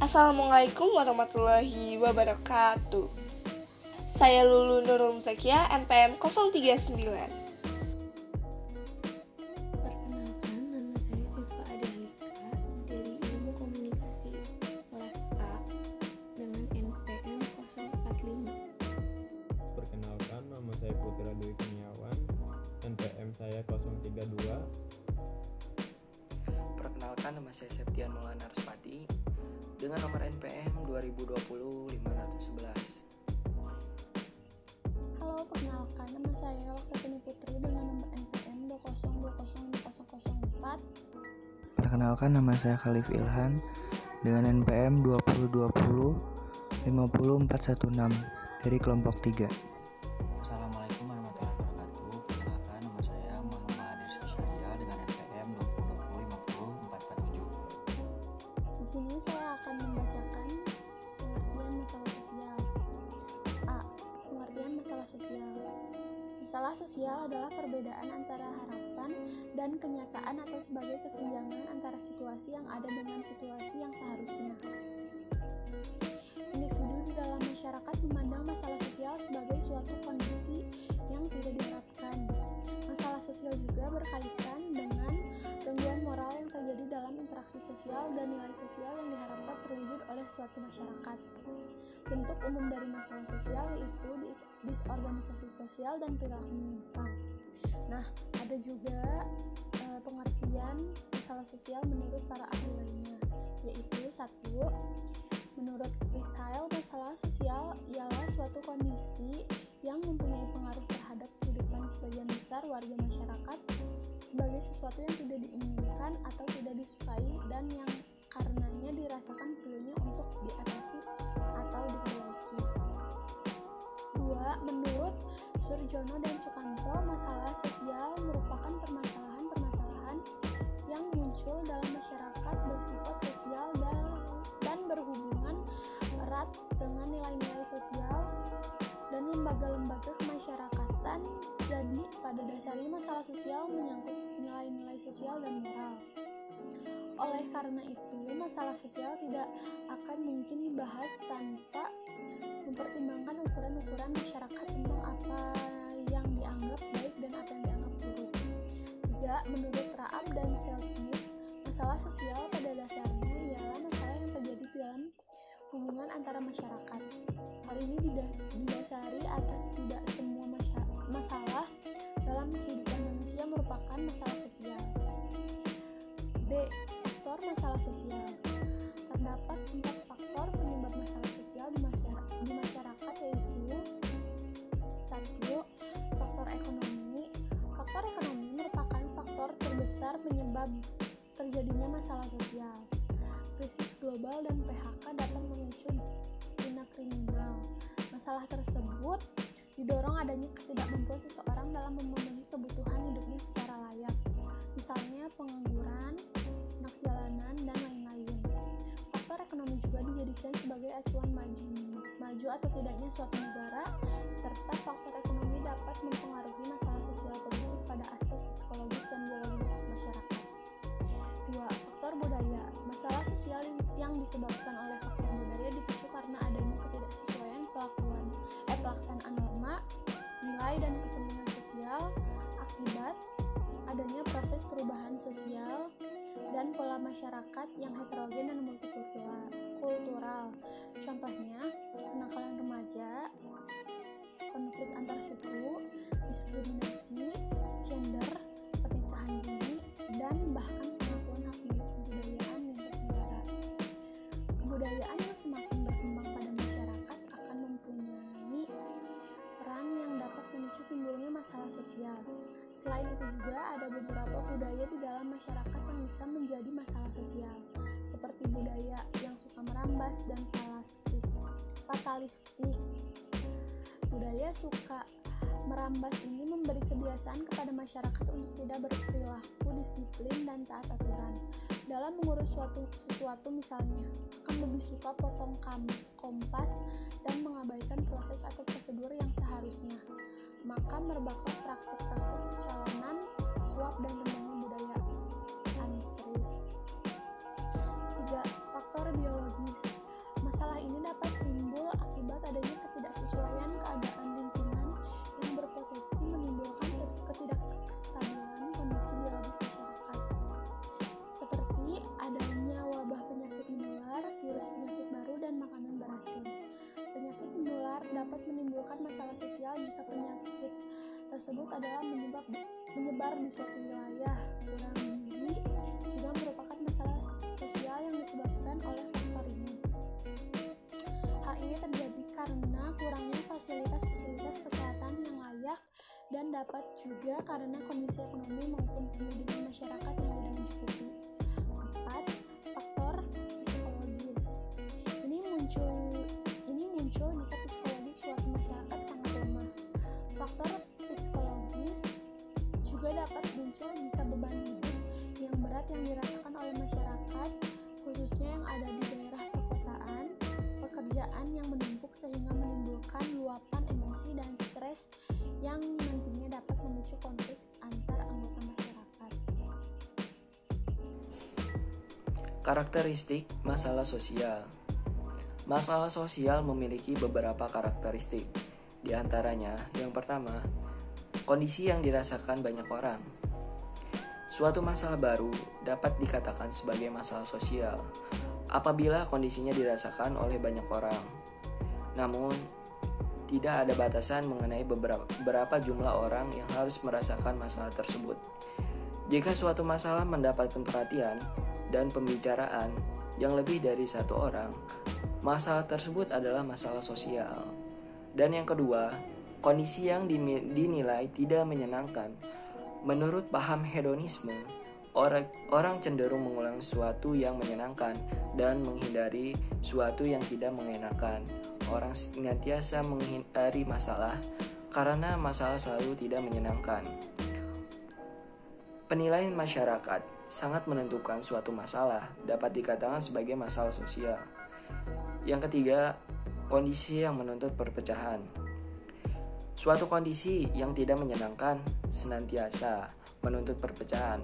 Assalamualaikum warahmatullahi wabarakatuh. Saya Lulu Nurul Zakia, NPM 039. Perkenalkan, nama saya Siva Adelika dari Ilmu Komunikasi kelas A dengan NPM 045. Perkenalkan, nama saya Putra Dwi Kurniawan, NPM saya 032. Perkenalkan, nama saya Septian Maulana Arspati dengan nomor NPM 2020-511. Halo, perkenalkan, nama saya Oktaviani Putri dengan nomor NPM 2020204. Perkenalkan, nama saya Khalif Ilhan dengan NPM 2020-50416 dari kelompok 3. Assalamualaikum warahmatullahi wabarakatuh. Perkenalkan, nama saya Muhammad Rizky Syahria dengan NPM 2020-50447. Di sini saya akan membacakan pengertian masalah sosial. A. Pengertian masalah sosial. Masalah sosial adalah perbedaan antara harapan dan kenyataan atau sebagai kesenjangan antara situasi yang ada dengan situasi yang seharusnya. Individu di dalam masyarakat memandang masalah sosial sebagai suatu kondisi yang tidak diharapkan. Masalah sosial juga berkaitan dengan gangguan moral yang terjadi dalam interaksi sosial dan nilai sosial yang diharapkan terwujud oleh suatu masyarakat. Bentuk umum dari masalah sosial yaitu disorganisasi sosial dan perilaku menyimpang. Nah, ada juga pengertian masalah sosial menurut para ahli lainnya, yaitu 1. Menurut Risail, masalah sosial ialah suatu kondisi yang mempunyai pengaruh terhadap kehidupan sebagian besar warga masyarakat sebagai sesuatu yang tidak diinginkan atau tidak disukai dan yang karenanya dirasakan perlunya untuk diatasi atau diperbaiki. 2. Menurut Surjono dan Sukanto, masalah sosial merupakan permasalahan-permasalahan yang muncul dalam masyarakat bersifat sosial dan berhubungan erat dengan nilai-nilai sosial dan lembaga-lembaga kemasyarakatan. Jadi, pada dasarnya masalah sosial menyangkut nilai-nilai sosial dan moral. Oleh karena itu, masalah sosial tidak akan mungkin dibahas tanpa mempertimbangkan ukuran-ukuran masyarakat tentang apa yang dianggap baik dan apa yang dianggap buruk. 3. Menurut Raab dan Selznick, masalah sosial pada dasarnya ialah masalah yang terjadi di dalam hubungan antara masyarakat. Hal ini didasari atas tidak semua masalah dalam kehidupan manusia merupakan masalah sosial. B. Faktor masalah sosial. Terdapat 4 faktor penyebab masalah sosial di masyarakat, yaitu 1. Faktor ekonomi. Faktor ekonomi merupakan faktor terbesar penyebab terjadinya masalah sosial. Krisis global dan PHK dapat memicu tindak kriminal. Masalah tersebut didorong adanya ketidakmampuan seseorang dalam memenuhi kebutuhan hidupnya secara layak, misalnya pengangguran, anak jalanan, dan lain-lain. Faktor ekonomi juga dijadikan sebagai acuan maju atau tidaknya suatu negara, serta faktor ekonomi dapat mempengaruhi masalah sosial politik pada aspek psikologis dan biologis masyarakat. 2. Faktor budaya. Masalah sosial yang disebabkan oleh faktor budaya dipicu karena adanya ketidaksesuaian pelaksanaan norma, nilai, dan kepentingan sosial akibat adanya proses perubahan sosial dan pola masyarakat yang heterogen dan multikultural. Contohnya, kenakalan remaja, konflik antar suku, diskriminasi, gender, pernikahan dini, dan bahkan pengakuan hak milik kebudayaan lintas negara. Kebudayaan yang semakin berkembang pada masyarakat akan mempunyai peran yang dapat memicu timbulnya masalah sosial. Selain itu juga ada beberapa budaya di dalam masyarakat yang bisa menjadi masalah sosial, seperti budaya yang suka merambas dan fatalistik. Budaya suka merambas ini memberi kebiasaan kepada masyarakat untuk tidak berperilaku disiplin dan taat aturan. Dalam mengurus sesuatu misalnya, akan lebih suka potong kompas dan mengabaikan proses atau prosedur yang seharusnya. Maka merebaklah praktik-praktik pencalonan, suap, dan rendahnya budaya antri. 3. Faktor biologis. menimbulkan masalah sosial jika penyakit tersebut adalah menyebar di suatu wilayah. Kurang gizi juga merupakan masalah sosial yang disebabkan oleh faktor ini. Hal ini terjadi karena kurangnya fasilitas kesehatan yang layak dan dapat juga karena kondisi ekonomi maupun pendidikan masyarakat yang tidak mencukupi. 4. Faktor psikologis. Ini muncul jika psikologi suatu masyarakat sangat lemah. Faktor psikologis juga dapat muncul jika beban hidup yang berat yang dirasakan oleh masyarakat, khususnya yang ada di daerah perkotaan, pekerjaan yang menumpuk sehingga menimbulkan luapan emosi dan stres yang nantinya dapat memicu konflik antar anggota masyarakat. Karakteristik masalah sosial. Masalah sosial memiliki beberapa karakteristik. Di antaranya, yang pertama, kondisi yang dirasakan banyak orang. Suatu masalah baru dapat dikatakan sebagai masalah sosial apabila kondisinya dirasakan oleh banyak orang. Namun, tidak ada batasan mengenai berapa jumlah orang yang harus merasakan masalah tersebut. Jika suatu masalah mendapatkan perhatian dan pembicaraan yang lebih dari satu orang, masalah tersebut adalah masalah sosial. Dan yang kedua, kondisi yang dinilai tidak menyenangkan. Menurut paham hedonisme, orang cenderung mengulang sesuatu yang menyenangkan dan menghindari sesuatu yang tidak mengenakan. Orang senantiasa menghindari masalah karena masalah selalu tidak menyenangkan. Penilaian masyarakat sangat menentukan suatu masalah dapat dikatakan sebagai masalah sosial. Yang ketiga, kondisi yang menuntut perpecahan. Suatu kondisi yang tidak menyenangkan senantiasa menuntut perpecahan.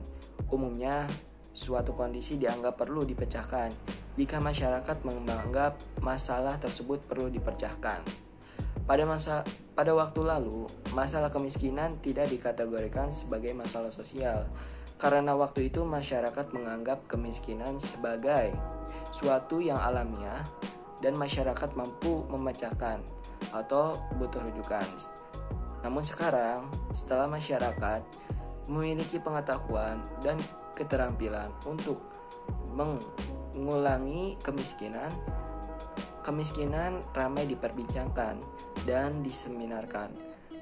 Umumnya, suatu kondisi dianggap perlu dipecahkan jika masyarakat menganggap masalah tersebut perlu dipecahkan. Pada waktu lalu, masalah kemiskinan tidak dikategorikan sebagai masalah sosial karena waktu itu masyarakat menganggap kemiskinan sebagai suatu yang alamiah dan masyarakat mampu memecahkan atau butuh rujukan. Namun sekarang, setelah masyarakat memiliki pengetahuan dan keterampilan untuk mengulangi kemiskinan ramai diperbincangkan dan diseminarkan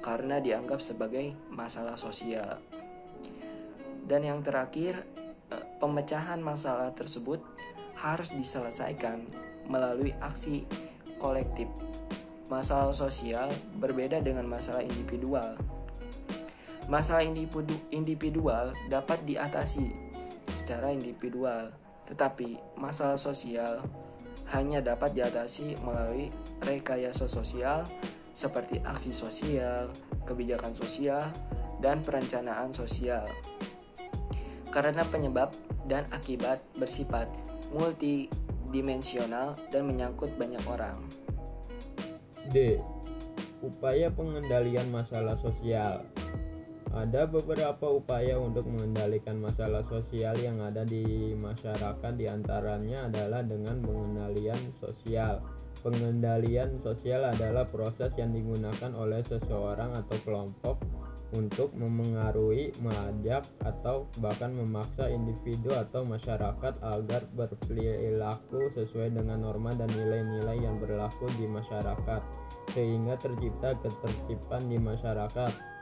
karena dianggap sebagai masalah sosial. Dan yang terakhir, pemecahan masalah tersebut harus diselesaikan melalui aksi kolektif. Masalah sosial berbeda dengan masalah individual. Masalah individual dapat diatasi secara individual, tetapi masalah sosial hanya dapat diatasi melalui rekayasa sosial seperti aksi sosial, kebijakan sosial, dan perencanaan sosial. Karena penyebab dan akibat bersifat multidimensional dan menyangkut banyak orang. D. Upaya pengendalian masalah sosial. Ada beberapa upaya untuk mengendalikan masalah sosial yang ada di masyarakat, diantaranya adalah dengan pengendalian sosial. Pengendalian sosial adalah proses yang digunakan oleh seseorang atau kelompok untuk memengaruhi, mengajak, atau bahkan memaksa individu atau masyarakat agar berperilaku sesuai dengan norma dan nilai-nilai yang berlaku di masyarakat, sehingga tercipta ketertiban di masyarakat.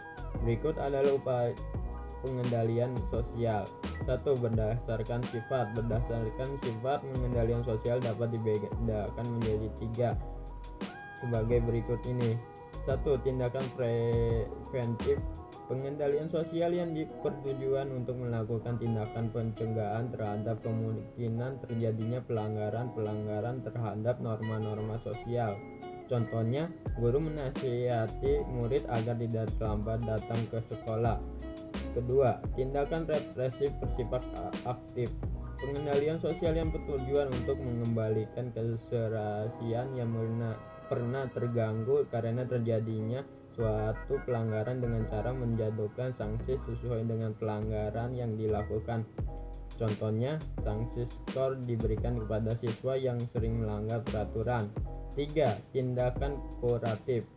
Berikut adalah upaya pengendalian sosial. 1. Berdasarkan sifat. Berdasarkan sifat, pengendalian sosial dapat dibedakan menjadi 3 sebagai berikut ini. 1. Tindakan preventif. Pengendalian sosial yang bertujuan untuk melakukan tindakan pencegahan terhadap kemungkinan terjadinya pelanggaran terhadap norma-norma sosial. Contohnya, guru menasihati murid agar tidak terlambat datang ke sekolah. Kedua, tindakan represif bersifat aktif. Pengendalian sosial yang bertujuan untuk mengembalikan keserasian yang pernah terganggu karena terjadinya suatu pelanggaran dengan cara menjatuhkan sanksi sesuai dengan pelanggaran yang dilakukan. Contohnya, sanksi skor diberikan kepada siswa yang sering melanggar peraturan. 3. Tindakan kuratif.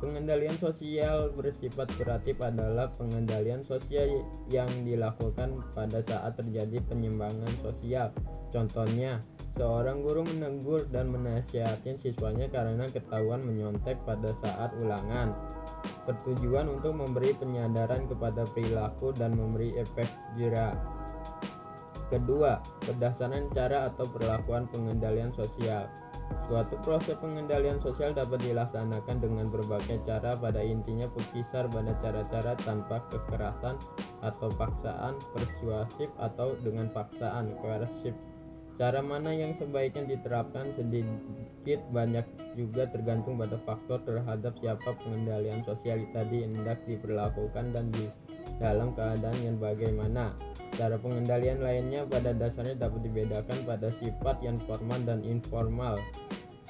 Pengendalian sosial bersifat kuratif adalah pengendalian sosial yang dilakukan pada saat terjadi penyimpangan sosial. Contohnya, seorang guru menegur dan menasihati siswanya karena ketahuan menyontek pada saat ulangan. Bertujuan untuk memberi penyadaran kepada perilaku dan memberi efek jera. Kedua, berdasarkan cara atau perlakuan pengendalian sosial. Suatu proses pengendalian sosial dapat dilaksanakan dengan berbagai cara, pada intinya berkisar pada cara-cara tanpa kekerasan atau paksaan, persuasif atau dengan paksaan, koersif. Cara mana yang sebaiknya diterapkan sedikit banyak juga tergantung pada faktor terhadap siapa pengendalian sosial tadi hendak diperlakukan dan di dalam keadaan yang bagaimana. Cara pengendalian lainnya pada dasarnya dapat dibedakan pada sifat yang formal dan informal.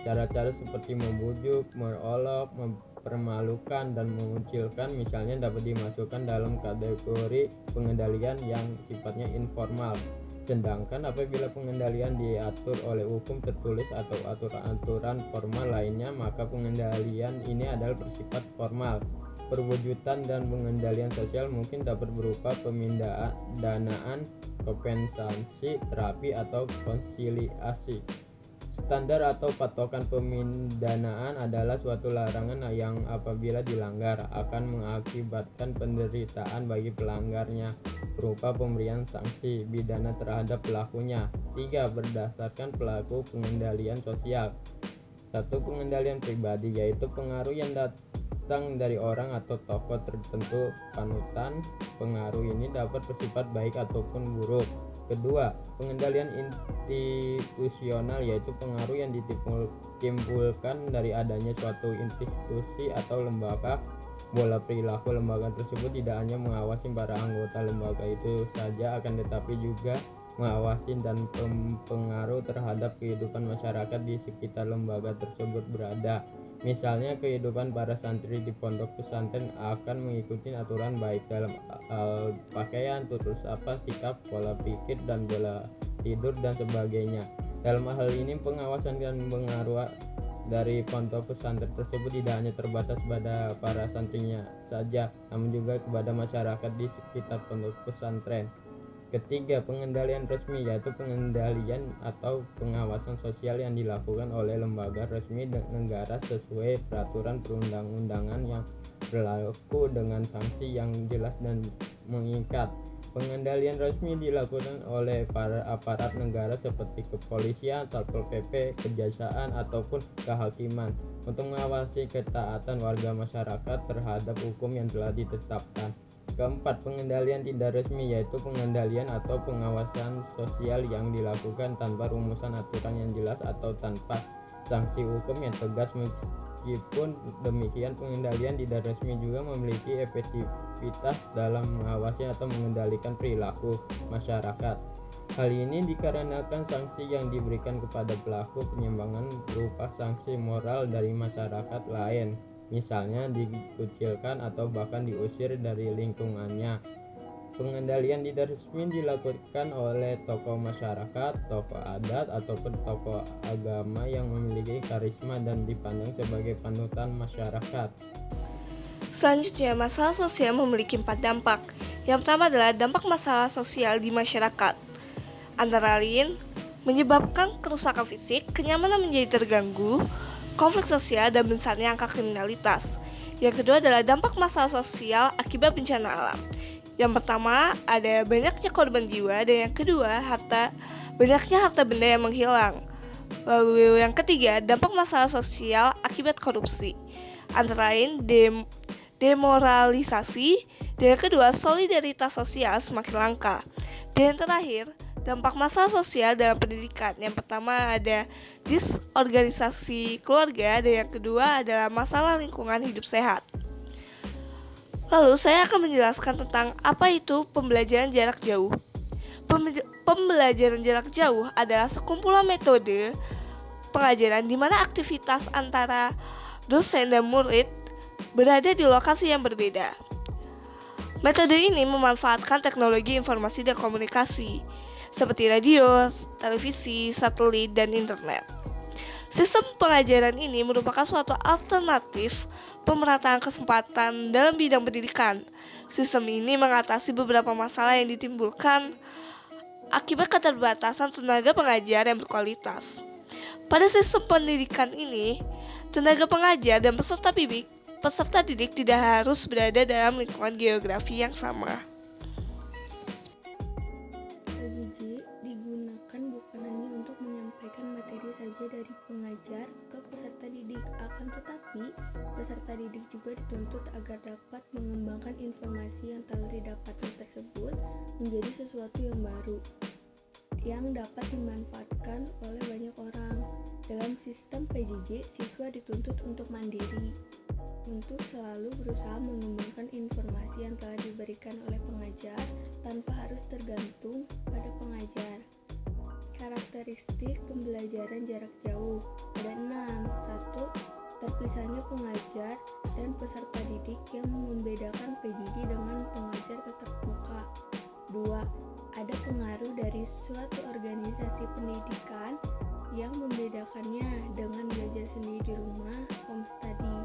Cara-cara seperti membujuk, merolok, mempermalukan, dan mengucilkan misalnya dapat dimasukkan dalam kategori pengendalian yang sifatnya informal. Sedangkan apabila pengendalian diatur oleh hukum tertulis atau aturan-aturan formal lainnya, maka pengendalian ini adalah bersifat formal. Perwujudan dan pengendalian sosial mungkin dapat berupa pemindahan, kompensasi, terapi, atau konsiliasi. Standar atau patokan pemindanaan adalah suatu larangan yang apabila dilanggar akan mengakibatkan penderitaan bagi pelanggarnya berupa pemberian sanksi pidana terhadap pelakunya. 3. Berdasarkan pelaku pengendalian sosial. 1. Pengendalian pribadi, yaitu pengaruh yang datang dari orang atau tokoh tertentu panutan. Pengaruh ini dapat bersifat baik ataupun buruk. Kedua, pengendalian institusional, yaitu pengaruh yang ditimbulkan dari adanya suatu institusi atau lembaga. Pola perilaku lembaga tersebut tidak hanya mengawasi para anggota lembaga itu saja, akan tetapi juga mengawasi dan mempengaruhi terhadap kehidupan masyarakat di sekitar lembaga tersebut berada. Misalnya, kehidupan para santri di pondok pesantren akan mengikuti aturan baik dalam pakaian, tutur sapa, sikap, pola pikir, dan pola tidur dan sebagainya. Dalam hal ini, pengawasan dan pengaruh dari pondok pesantren tersebut tidak hanya terbatas pada para santrinya saja, namun juga kepada masyarakat di sekitar pondok pesantren. Ketiga, pengendalian resmi, yaitu pengendalian atau pengawasan sosial yang dilakukan oleh lembaga resmi negara sesuai peraturan perundang-undangan yang berlaku dengan sanksi yang jelas dan mengikat. Pengendalian resmi dilakukan oleh para aparat negara seperti kepolisian, Satpol PP, kejaksaan, ataupun kehakiman untuk mengawasi ketaatan warga masyarakat terhadap hukum yang telah ditetapkan. Keempat, pengendalian tidak resmi, yaitu pengendalian atau pengawasan sosial yang dilakukan tanpa rumusan aturan yang jelas atau tanpa sanksi hukum yang tegas. Meskipun demikian, pengendalian tidak resmi juga memiliki efektivitas dalam mengawasi atau mengendalikan perilaku masyarakat. Hal ini dikarenakan sanksi yang diberikan kepada pelaku penyimpangan berupa sanksi moral dari masyarakat lain, misalnya dikucilkan atau bahkan diusir dari lingkungannya. Pengendalian tidak resmi dilakukan oleh tokoh masyarakat, tokoh adat, ataupun tokoh agama yang memiliki karisma dan dipandang sebagai panutan masyarakat. Selanjutnya, masalah sosial memiliki 4 dampak. Yang pertama adalah dampak masalah sosial di masyarakat. Antara lain, menyebabkan kerusakan fisik, kenyamanan menjadi terganggu, konflik sosial, dan besarnya angka kriminalitas. Yang kedua adalah dampak masalah sosial akibat bencana alam. Yang pertama ada banyaknya korban jiwa, dan yang kedua banyaknya harta benda yang menghilang. Lalu yang ketiga, dampak masalah sosial akibat korupsi. Antara lain demoralisasi, dan yang kedua solidaritas sosial semakin langka. Dan yang terakhir, dampak masalah sosial dalam pendidikan. Yang pertama ada disorganisasi keluarga, dan yang kedua adalah masalah lingkungan hidup sehat. Lalu saya akan menjelaskan tentang apa itu pembelajaran jarak jauh. Pembelajaran jarak jauh adalah sekumpulan metode pengajaran di mana aktivitas antara dosen dan murid berada di lokasi yang berbeda. Metode ini memanfaatkan teknologi informasi dan komunikasi seperti radio, televisi, satelit, dan internet. Sistem pengajaran ini merupakan suatu alternatif pemerataan kesempatan dalam bidang pendidikan. Sistem ini mengatasi beberapa masalah yang ditimbulkan akibat keterbatasan tenaga pengajar yang berkualitas. Pada sistem pendidikan ini, tenaga pengajar dan peserta didik tidak harus berada dalam lingkungan geografi yang sama. PJJ digunakan bukan hanya untuk menyampaikan materi saja dari pengajar ke peserta didik, akan tetapi peserta didik juga dituntut agar dapat mengembangkan informasi yang telah didapatkan tersebut menjadi sesuatu yang baru yang dapat dimanfaatkan oleh banyak orang. Dalam sistem PJJ, siswa dituntut untuk mandiri, untuk selalu berusaha mengembangkan informasi yang telah diberikan oleh pengajar tanpa harus tergantung pada pengajar. Karakteristik pembelajaran jarak jauh ada 6. 1. Terpisahnya pengajar dan peserta didik yang membedakan PJJ dengan pengajar tatap muka. 2. Ada pengaruh dari suatu organisasi pendidikan yang membedakannya dengan belajar sendiri di rumah, home study.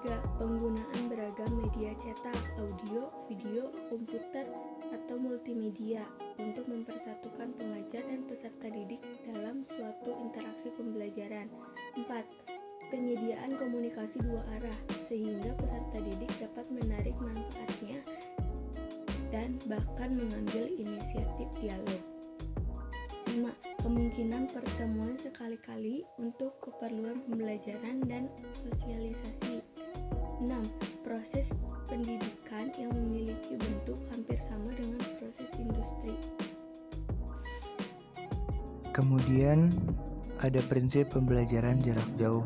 3. Penggunaan beragam media cetak, audio, video, komputer, atau multimedia untuk mempersatukan pengajar dan peserta didik dalam suatu interaksi pembelajaran. 4. Penyediaan komunikasi dua arah sehingga peserta didik dapat menarik manfaatnya dan bahkan mengambil inisiatif dialog. 5. Kemungkinan pertemuan sekali-kali untuk keperluan pembelajaran dan sosialisasi. 6. Proses pendidikan yang memiliki bentuk hampir sama dengan proses industri. Kemudian ada prinsip pembelajaran jarak jauh.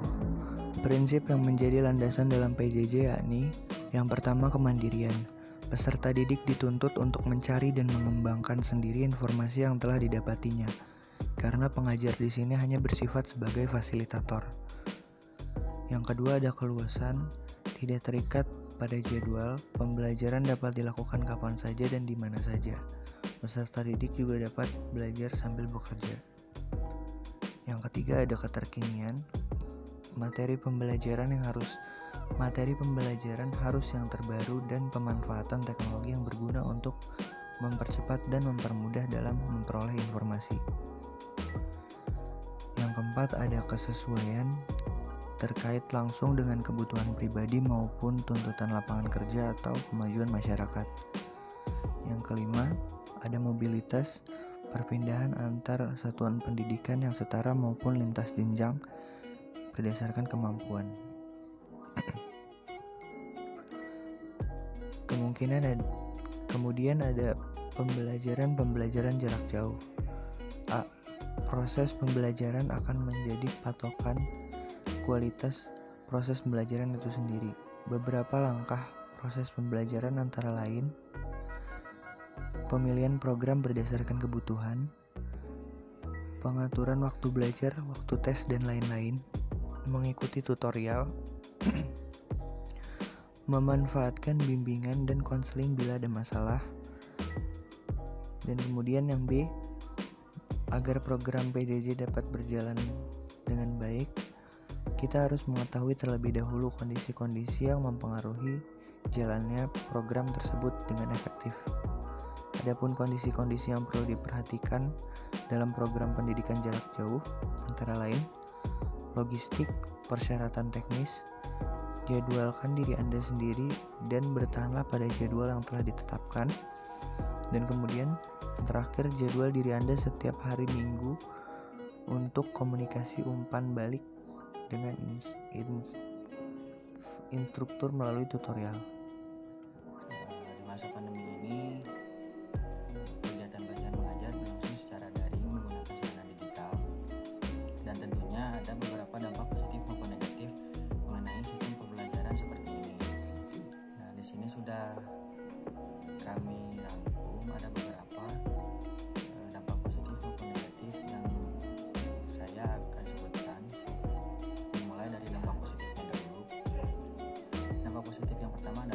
Prinsip yang menjadi landasan dalam PJJ yakni yang pertama kemandirian. Peserta didik dituntut untuk mencari dan mengembangkan sendiri informasi yang telah didapatinya, karena pengajar di sini hanya bersifat sebagai fasilitator. Yang kedua ada keluasan, tidak terikat pada jadwal, pembelajaran dapat dilakukan kapan saja dan di mana saja. Peserta didik juga dapat belajar sambil bekerja. Yang ketiga ada keterkinian, materi pembelajaran harus yang terbaru dan pemanfaatan teknologi yang berguna untuk mempercepat dan mempermudah dalam memperoleh informasi. Yang keempat ada kesesuaian terkait langsung dengan kebutuhan pribadi maupun tuntutan lapangan kerja atau kemajuan masyarakat. Yang kelima ada mobilitas, perpindahan antar satuan pendidikan yang setara maupun lintas jenjang berdasarkan kemampuan. Kemudian ada pembelajaran jarak jauh. A. Proses pembelajaran akan menjadi patokan kualitas proses pembelajaran itu sendiri. Beberapa langkah proses pembelajaran antara lain pemilihan program berdasarkan kebutuhan, pengaturan waktu belajar, waktu tes, dan lain-lain, mengikuti tutorial, memanfaatkan bimbingan dan konseling bila ada masalah. Dan kemudian yang B, agar program PJJ dapat berjalan dengan baik, kita harus mengetahui terlebih dahulu kondisi-kondisi yang mempengaruhi jalannya program tersebut dengan efektif. Adapun kondisi-kondisi yang perlu diperhatikan dalam program pendidikan jarak jauh antara lain logistik, persyaratan teknis, jadwalkan diri Anda sendiri dan bertahanlah pada jadwal yang telah ditetapkan. Dan kemudian terakhir jadwal diri Anda setiap hari Minggu untuk komunikasi umpan balik dengan instruktur melalui tutorial. Di masa pandemi ini kegiatan belajar mengajar berlangsung secara daring menggunakan sarana digital, dan tentunya ada beberapa dampak positif maupun negatif mengenai sistem pembelajaran seperti ini. Nah, di sini sudah kami rangkum ada beberapa dampak positif maupun negatif yang saya akan sebutkan. Dimulai dari dampak positifnya dulu. Dampak positif yang pertama adalah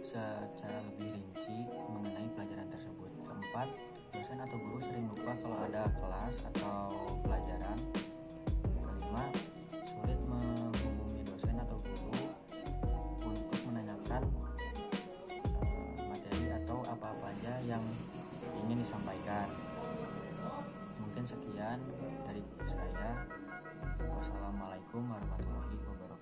secara lebih rinci mengenai pelajaran tersebut. Keempat, dosen atau guru sering lupa kalau ada kelas atau pelajaran. Kelima, sulit menghubungi dosen atau guru untuk menanyakan materi atau apa-apa aja yang ingin disampaikan. Mungkin sekian dari saya. Wassalamualaikum warahmatullahi wabarakatuh.